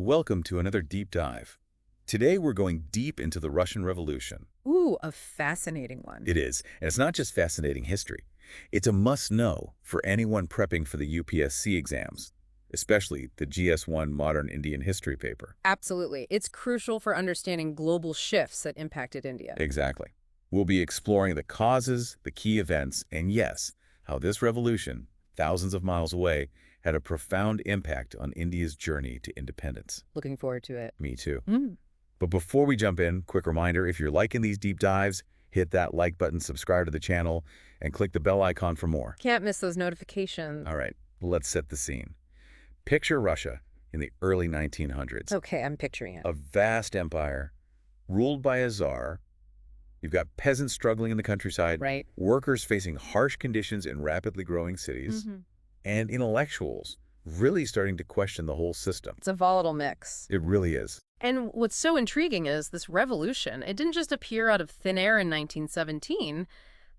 Welcome to another deep dive. Today we're going deep into the Russian Revolution. Ooh, a fascinating one. It is, and it's not just fascinating history. It's a must-know for anyone prepping for the UPSC exams, especially the GS1 Modern Indian History paper. Absolutely. It's crucial for understanding global shifts that impacted India. Exactly. We'll be exploring the causes, the key events, and yes, how this revolution, thousands of miles away, had a profound impact on India's journey to independence. Looking forward to it. Me too. Mm. But before we jump in, quick reminder, if you're liking these deep dives, hit that like button, subscribe to the channel, and click the bell icon for more. Can't miss those notifications. All right, let's set the scene. Picture Russia in the early 1900s. Okay, I'm picturing it. A vast empire, ruled by a czar. You've got peasants struggling in the countryside, Right. workers facing harsh conditions in rapidly growing cities, and intellectuals really starting to question the whole system. It's a volatile mix. It really is. And what's so intriguing is this revolution, it didn't just appear out of thin air in 1917.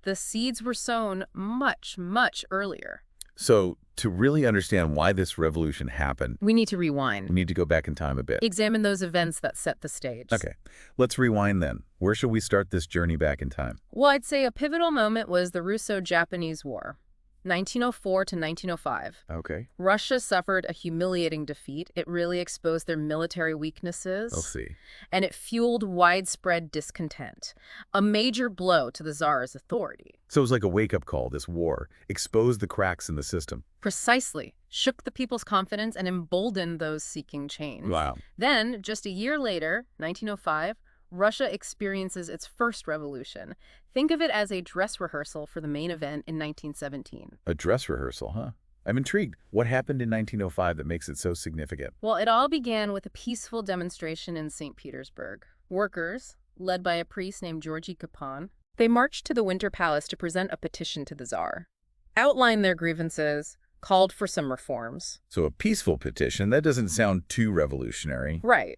The seeds were sown much, much earlier. So to really understand why this revolution happened, We need to we rewind. need to go back in time a bit. Examine those events that set the stage. Okay, let's rewind then. Where should we start this journey back in time? Well, I'd say a pivotal moment was the Russo-Japanese War, 1904 to 1905. Okay, Russia suffered a humiliating defeat. It really exposed their military weaknesses. I'll see. And it fueled widespread discontent, a major blow to the Tsar's authority. So it was like a wake-up call, this war, exposed the cracks in the system. Precisely, shook the people's confidence and emboldened those seeking change. Wow. Then, just a year later, 1905, Russia experiences its first revolution. Think of it as a dress rehearsal for the main event in 1917. A dress rehearsal, huh? I'm intrigued. What happened in 1905 that makes it so significant? Well, it all began with a peaceful demonstration in St. Petersburg. Workers, led by a priest named Georgy Kapan, they marched to the Winter Palace to present a petition to the Tsar, outlined their grievances, called for some reforms. So a peaceful petition, that doesn't sound too revolutionary. Right.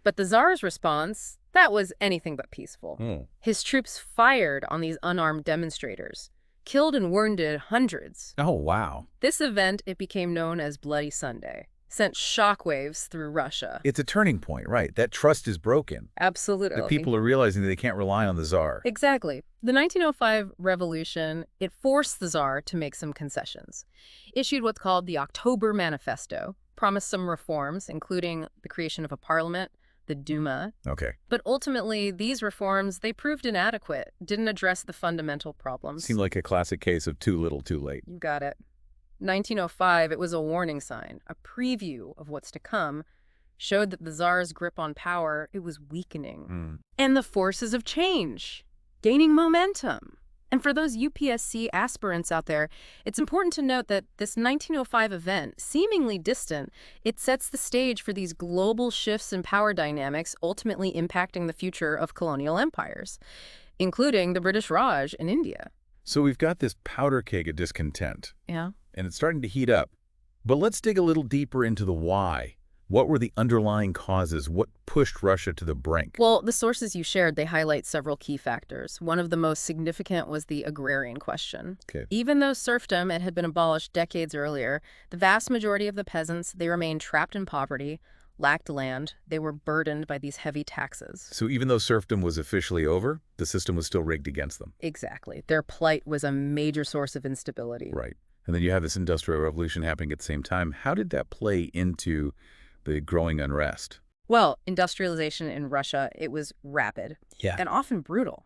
But the Tsar's response, that was anything but peaceful. His troops fired on these unarmed demonstrators, killed and wounded hundreds. Oh, wow. This event, it became known as Bloody Sunday, sent shockwaves through Russia. It's a turning point, right? That trust is broken. Absolutely. The people are realizing that they can't rely on the czar. Exactly. The 1905 revolution, it forced the Tsar to make some concessions. Issued what's called the October Manifesto, promised some reforms, including the creation of a parliament, the Duma. Okay. But ultimately, these reforms, they proved inadequate, didn't address the fundamental problems. Seemed like a classic case of too little, too late. You got it. 1905, it was a warning sign, a preview of what's to come, showed that the Tsar's grip on power, it was weakening. And the forces of change, gaining momentum. And for those UPSC aspirants out there, it's important to note that this 1905 event, seemingly distant, it sets the stage for these global shifts in power dynamics ultimately impacting the future of colonial empires, including the British Raj in India. So we've got this powder keg of discontent, Yeah. and it's starting to heat up. But let's dig a little deeper into the why. What were the underlying causes? What pushed Russia to the brink? Well, the sources you shared, they highlight several key factors. One of the most significant was the agrarian question. Okay. Even though serfdom it had been abolished decades earlier, the vast majority of the peasants, they remained trapped in poverty, lacked land, they were burdened by these heavy taxes. So even though serfdom was officially over, the system was still rigged against them. Exactly. Their plight was a major source of instability. Right. And then you have this industrial revolution happening at the same time. How did that play into the growing unrest? Well, industrialization in Russia, it was rapid and often brutal.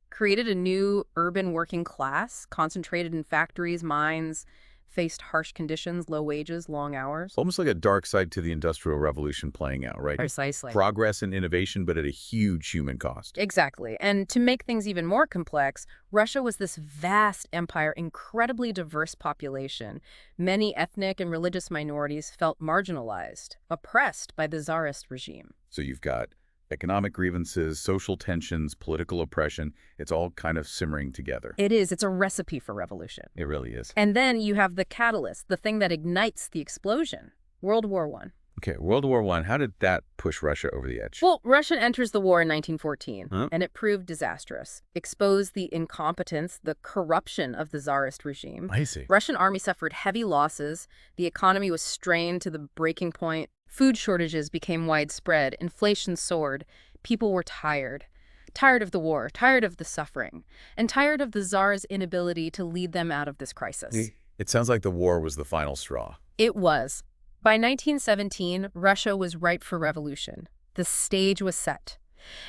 Created a new urban working class, concentrated in factories, mines, faced harsh conditions, low wages, long hours. Almost like a dark side to the Industrial Revolution playing out, right? Precisely. Progress and innovation, but at a huge human cost. Exactly. And to make things even more complex, Russia was this vast empire, incredibly diverse population. Many ethnic and religious minorities felt marginalized, oppressed by the Tsarist regime. So you've got economic grievances, social tensions, political oppression. It's all kind of simmering together. It is. It's a recipe for revolution. It really is. And then you have the catalyst, the thing that ignites the explosion, World War I. Okay, World War I, how did that push Russia over the edge? Well, Russia enters the war in 1914, Huh? and it proved disastrous. Exposed the incompetence, the corruption of the Tsarist regime. I see. Russian army suffered heavy losses. The economy was strained to the breaking point. Food shortages became widespread, inflation soared, people were tired. Tired of the war, tired of the suffering, and tired of the Tsar's inability to lead them out of this crisis. It sounds like the war was the final straw. It was. By 1917, Russia was ripe for revolution. The stage was set.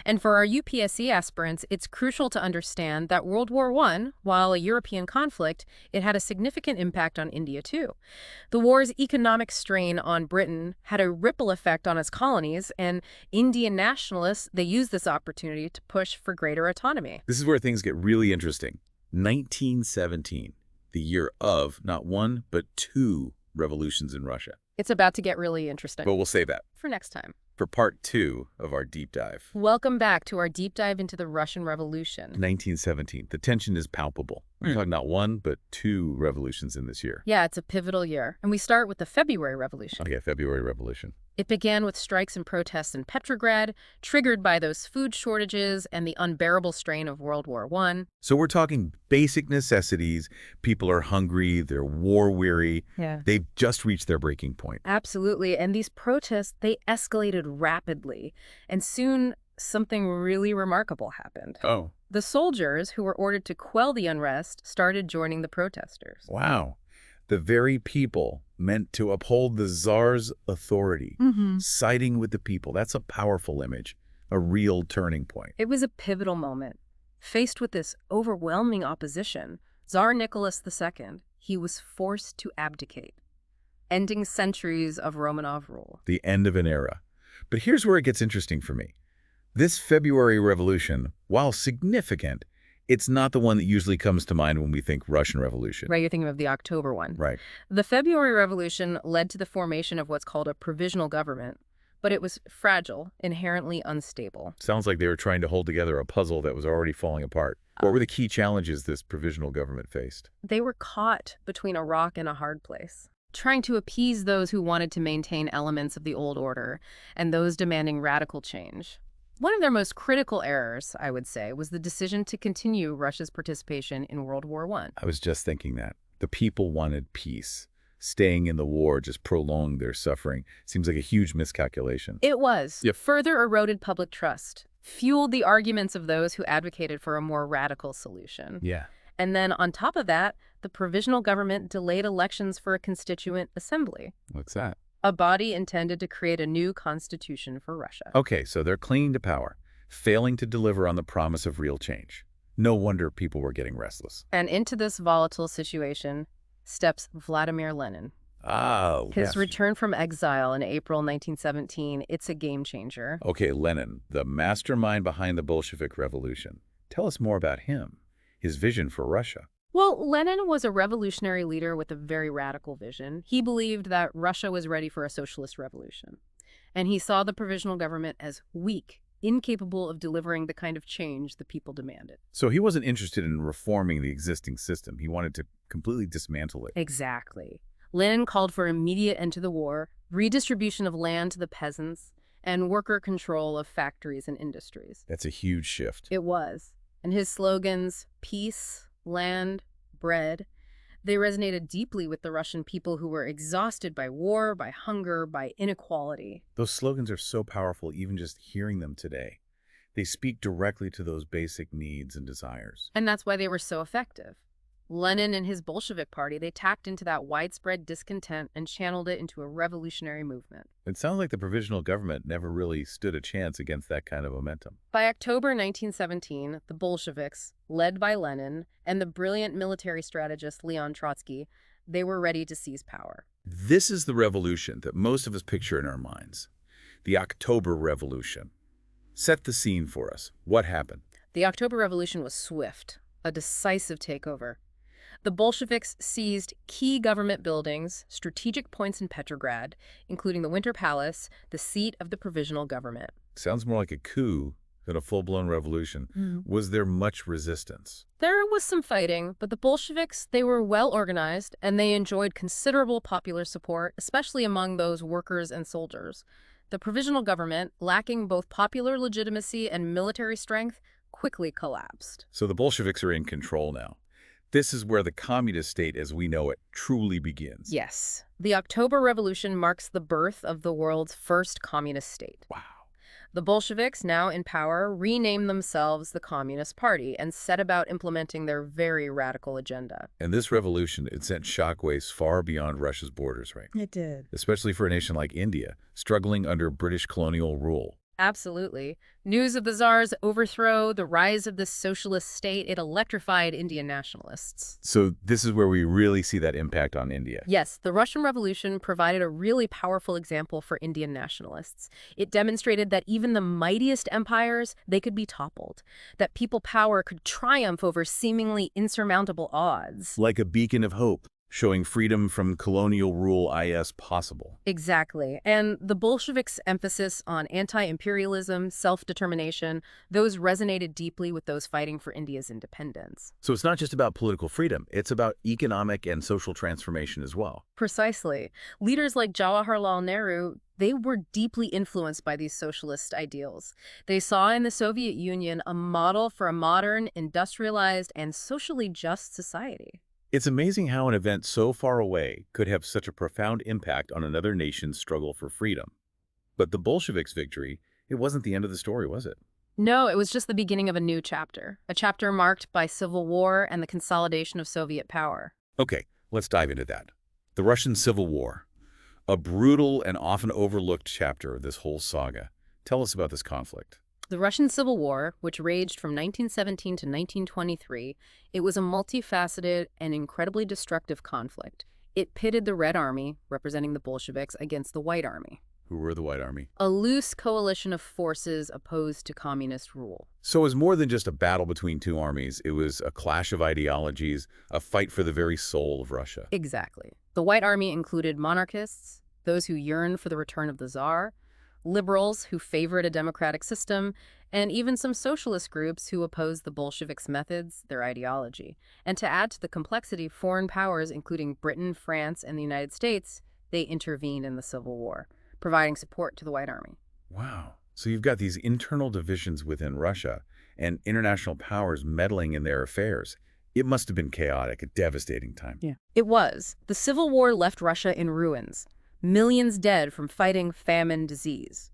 And for our UPSC aspirants, it's crucial to understand that World War I, while a European conflict, it had a significant impact on India too. The war's economic strain on Britain had a ripple effect on its colonies, and Indian nationalists, they used this opportunity to push for greater autonomy. This is where things get really interesting. 1917, the year of not one, but two revolutions in Russia. It's about to get really interesting. But we'll save that for next time. For part 2 of our deep dive. Welcome back to our deep dive into the Russian Revolution. 1917. The tension is palpable. We're talking not one, but two revolutions in this year. Yeah, it's a pivotal year. And we start with the February Revolution. Okay, February Revolution. It began with strikes and protests in Petrograd, triggered by those food shortages and the unbearable strain of World War I. So we're talking basic necessities. People are hungry. They're war-weary. Yeah. They've just reached their breaking point. Absolutely. And these protests, they escalated rapidly. And soon, something really remarkable happened. Oh. The soldiers who were ordered to quell the unrest started joining the protesters. Wow. The very people meant to uphold the Tsar's authority, siding with the people. That's a powerful image, a real turning point. It was a pivotal moment. Faced with this overwhelming opposition, Tsar Nicholas II, he was forced to abdicate, ending centuries of Romanov rule. The end of an era. But here's where it gets interesting for me. This February Revolution, while significant, it's not the one that usually comes to mind when we think Russian Revolution. Right, you're thinking of the October one. Right. The February Revolution led to the formation of what's called a provisional government, but it was fragile, inherently unstable. Sounds like they were trying to hold together a puzzle that was already falling apart. What were the key challenges this provisional government faced? They were caught between a rock and a hard place, trying to appease those who wanted to maintain elements of the old order and those demanding radical change. One of their most critical errors, I would say, was the decision to continue Russia's participation in World War I. I was just thinking that. The people wanted peace. Staying in the war just prolonged their suffering. Seems like a huge miscalculation. It was. Yep. Further eroded public trust, fueled the arguments of those who advocated for a more radical solution. Yeah. And then on top of that, the provisional government delayed elections for a constituent assembly, What's that? a body intended to create a new constitution for Russia. Okay, so they're clinging to power, failing to deliver on the promise of real change. No wonder people were getting restless. And into this volatile situation steps Vladimir Lenin. Ah, His yes. return from exile in April 1917, it's a game changer. Okay, Lenin, the mastermind behind the Bolshevik Revolution. Tell us more about him, his vision for Russia. Well, Lenin was a revolutionary leader with a very radical vision. He believed that Russia was ready for a socialist revolution. And he saw the provisional government as weak, incapable of delivering the kind of change the people demanded. So he wasn't interested in reforming the existing system. He wanted to completely dismantle it. Exactly. Lenin called for immediate end to the war, redistribution of land to the peasants, and worker control of factories and industries. That's a huge shift. It was. And his slogans, peace, land, bread, they resonated deeply with the Russian people who were exhausted by war, by hunger, by inequality. Those slogans are so powerful, even just hearing them today. They speak directly to those basic needs and desires. And that's why they were so effective. Lenin and his Bolshevik party, they tapped into that widespread discontent and channeled it into a revolutionary movement. It sounds like the provisional government never really stood a chance against that kind of momentum. By October 1917, the Bolsheviks, led by Lenin, and the brilliant military strategist Leon Trotsky, they were ready to seize power. This is the revolution that most of us picture in our minds. The October Revolution. Set the scene for us. What happened? The October Revolution was swift, a decisive takeover. The Bolsheviks seized key government buildings, strategic points in Petrograd, including the Winter Palace, the seat of the provisional government. Sounds more like a coup than a full-blown revolution. Was there much resistance? There was some fighting, but the Bolsheviks, they were well organized, and they enjoyed considerable popular support, especially among those workers and soldiers. The provisional government, lacking both popular legitimacy and military strength, quickly collapsed. So the Bolsheviks are in control now. This is where the communist state as we know it truly begins. Yes. The October Revolution marks the birth of the world's first communist state. Wow. The Bolsheviks, now in power, renamed themselves the Communist Party and set about implementing their very radical agenda. And this revolution, it sent shockwaves far beyond Russia's borders, right? It did. Especially for a nation like India, struggling under British colonial rule. Absolutely. News of the Tsar's overthrow, the rise of this socialist state, it electrified Indian nationalists. So this is where we really see that impact on India. Yes, the Russian Revolution provided a really powerful example for Indian nationalists. It demonstrated that even the mightiest empires, they could be toppled, that people power could triumph over seemingly insurmountable odds. Like a beacon of hope, showing freedom from colonial rule is possible. Exactly. And the Bolsheviks' emphasis on anti-imperialism, self-determination, those resonated deeply with those fighting for India's independence. So it's not just about political freedom, it's about economic and social transformation as well. Precisely. Leaders like Jawaharlal Nehru, they were deeply influenced by these socialist ideals. They saw in the Soviet Union a model for a modern, industrialized, and socially just society. It's amazing how an event so far away could have such a profound impact on another nation's struggle for freedom. But the Bolsheviks' victory, it wasn't the end of the story, was it? No, it was just the beginning of a new chapter, a chapter marked by civil war and the consolidation of Soviet power. Okay, let's dive into that. The Russian Civil War, a brutal and often overlooked chapter of this whole saga. Tell us about this conflict. The Russian Civil War, which raged from 1917 to 1923, it was a multifaceted and incredibly destructive conflict. It pitted the Red Army, representing the Bolsheviks, against the White Army. Who were the White Army? A loose coalition of forces opposed to communist rule. So it was more than just a battle between two armies. It was a clash of ideologies, a fight for the very soul of Russia. Exactly. The White Army included monarchists, those who yearned for the return of the Tsar, liberals who favored a democratic system, and even some socialist groups who opposed the Bolsheviks' methods, their ideology. And to add to the complexity, foreign powers, including Britain, France, and the United States, they intervened in the Civil War, providing support to the White Army. Wow. So you've got these internal divisions within Russia and international powers meddling in their affairs. It must have been chaotic, a devastating time. Yeah. It was. The Civil War left Russia in ruins. Millions dead from fighting famine, disease.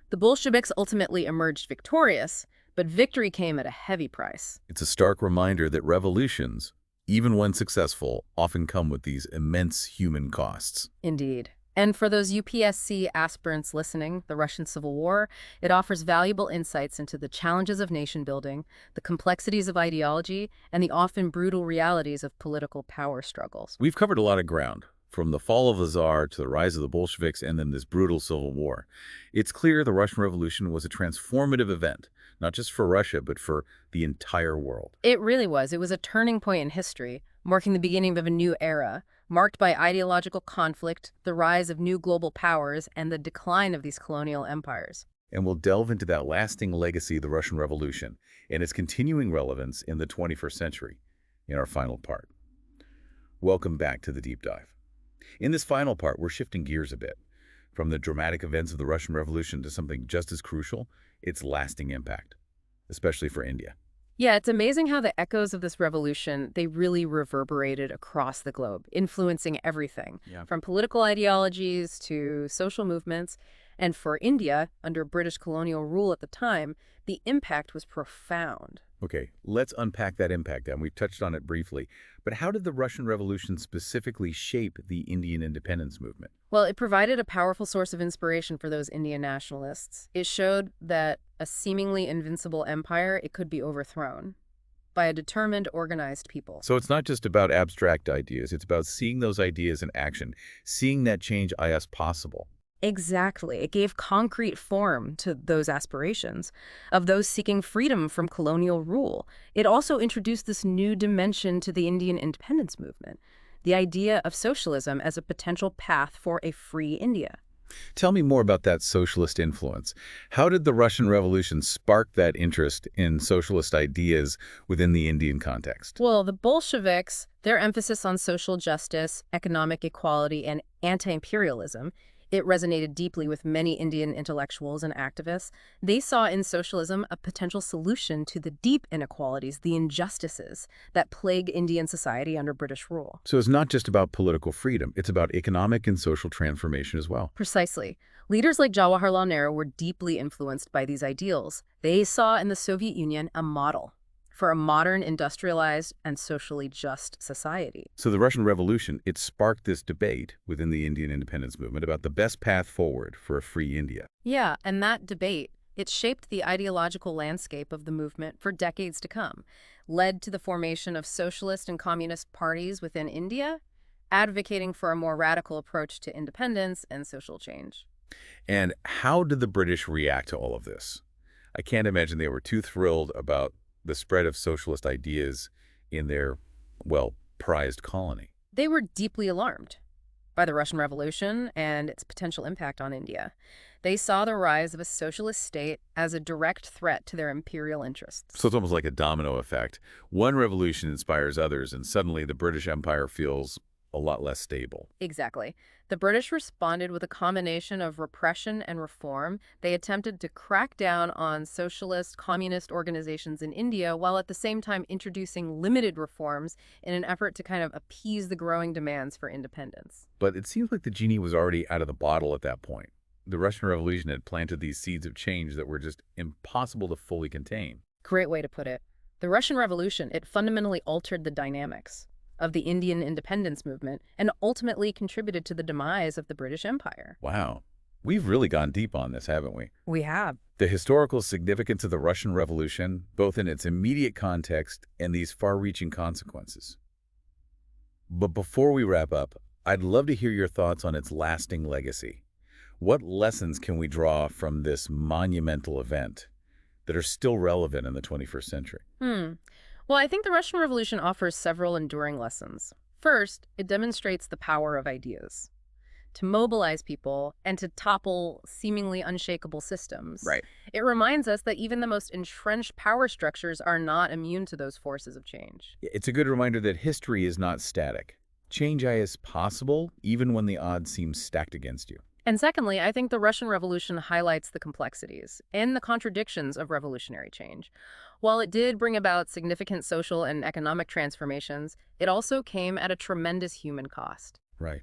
The Bolsheviks ultimately emerged victorious, but victory came at a heavy price. It's a stark reminder that revolutions, even when successful, often come with these immense human costs. Indeed. And for those UPSC aspirants listening, the Russian Civil War, it offers valuable insights into the challenges of nation building, the complexities of ideology, and the often brutal realities of political power struggles. We've covered a lot of ground, from the fall of the Tsar to the rise of the Bolsheviks and then this brutal civil war. It's clear the Russian Revolution was a transformative event, not just for Russia, but for the entire world. It really was. It was a turning point in history, marking the beginning of a new era, marked by ideological conflict, the rise of new global powers, and the decline of these colonial empires. And we'll delve into that lasting legacy of the Russian Revolution and its continuing relevance in the 21st century in our final part. Welcome back to the Deep Dive. In this final part, we're shifting gears a bit, from the dramatic events of the Russian Revolution to something just as crucial, its lasting impact, especially for India. Yeah, it's amazing how the echoes of this revolution, they really reverberated across the globe, influencing everything, from political ideologies to social movements. And for India, under British colonial rule at the time, the impact was profound. Okay, let's unpack that impact, and we've touched on it briefly. But how did the Russian Revolution specifically shape the Indian independence movement? Well, it provided a powerful source of inspiration for those Indian nationalists. It showed that a seemingly invincible empire, it could be overthrown by a determined, organized people. So it's not just about abstract ideas, it's about seeing those ideas in action, seeing that change is possible. Exactly. It gave concrete form to those aspirations of those seeking freedom from colonial rule. It also introduced this new dimension to the Indian independence movement, the idea of socialism as a potential path for a free India. Tell me more about that socialist influence. How did the Russian Revolution spark that interest in socialist ideas within the Indian context? Well, the Bolsheviks, their emphasis on social justice, economic equality, and anti-imperialism, It resonated deeply with many Indian intellectuals and activists. They saw in socialism a potential solution to the deep inequalities, the injustices that plague Indian society under British rule. So it's not just about political freedom, it's about economic and social transformation as well. Precisely. Leaders like Jawaharlal Nehru were deeply influenced by these ideals. They saw in the Soviet Union a model for a modern, industrialized, and socially just society. So the Russian Revolution, it sparked this debate within the Indian independence movement about the best path forward for a free India. Yeah, and that debate, it shaped the ideological landscape of the movement for decades to come, led to the formation of socialist and communist parties within India, advocating for a more radical approach to independence and social change. And how did the British react to all of this? I can't imagine they were too thrilled about the spread of socialist ideas in their, well, prized colony. They were deeply alarmed by the Russian Revolution and its potential impact on India. They saw the rise of a socialist state as a direct threat to their imperial interests. So it's almost like a domino effect. One revolution inspires others, and suddenly the British Empire feels a lot less stable. Exactly. The British responded with a combination of repression and reform. They attempted to crack down on socialist, communist organizations in India while at the same time introducing limited reforms in an effort to kind of appease the growing demands for independence. But it seems like the genie was already out of the bottle at that point. The Russian Revolution had planted these seeds of change that were just impossible to fully contain. Great way to put it. The Russian Revolution, it fundamentally altered the dynamics of the Indian independence movement and ultimately contributed to the demise of the British Empire. Wow. We've really gone deep on this, haven't we? We have. The historical significance of the Russian Revolution, both in its immediate context and these far-reaching consequences. But before we wrap up, I'd love to hear your thoughts on its lasting legacy. What lessons can we draw from this monumental event that are still relevant in the 21st century? Well, I think the Russian Revolution offers several enduring lessons. First, it demonstrates the power of ideas to mobilize people and to topple seemingly unshakable systems. Right. It reminds us that even the most entrenched power structures are not immune to those forces of change. It's a good reminder that history is not static. Change is possible even when the odds seem stacked against you. And secondly, I think the Russian Revolution highlights the complexities and the contradictions of revolutionary change. While it did bring about significant social and economic transformations, it also came at a tremendous human cost. Right.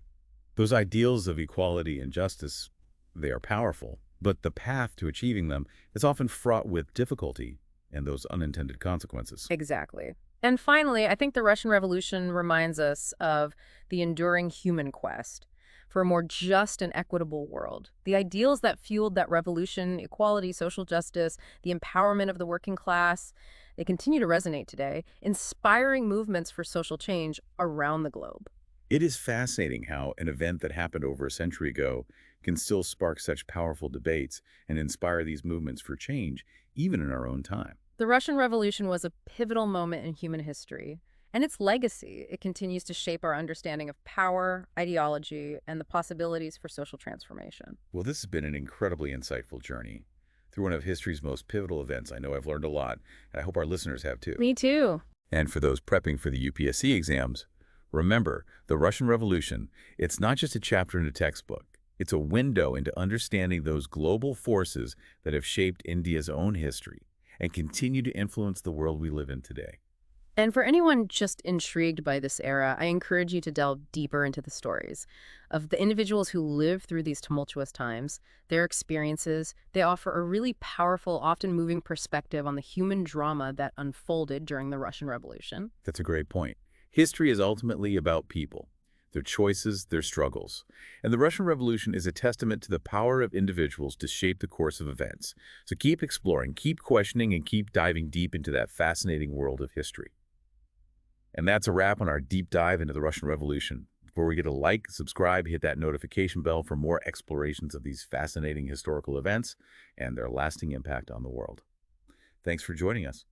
Those ideals of equality and justice, they are powerful, but the path to achieving them is often fraught with difficulty and those unintended consequences. Exactly. And finally, I think the Russian Revolution reminds us of the enduring human quest for a more just and equitable world. The ideals that fueled that revolution, equality, social justice, the empowerment of the working class, they continue to resonate today, inspiring movements for social change around the globe. It is fascinating how an event that happened over a century ago can still spark such powerful debates and inspire these movements for change, even in our own time. The Russian Revolution was a pivotal moment in human history, and its legacy, it continues to shape our understanding of power, ideology, and the possibilities for social transformation. Well, this has been an incredibly insightful journey through one of history's most pivotal events. I know I've learned a lot, and I hope our listeners have too. Me too. And for those prepping for the UPSC exams, remember, the Russian Revolution, it's not just a chapter in a textbook. It's a window into understanding those global forces that have shaped India's own history and continue to influence the world we live in today. And for anyone just intrigued by this era, I encourage you to delve deeper into the stories of the individuals who lived through these tumultuous times, their experiences. They offer a really powerful, often moving perspective on the human drama that unfolded during the Russian Revolution. That's a great point. History is ultimately about people, their choices, their struggles. And the Russian Revolution is a testament to the power of individuals to shape the course of events. So keep exploring, keep questioning, and keep diving deep into that fascinating world of history. And that's a wrap on our deep dive into the Russian Revolution. Before we get a like, subscribe, hit that notification bell for more explorations of these fascinating historical events and their lasting impact on the world. Thanks for joining us.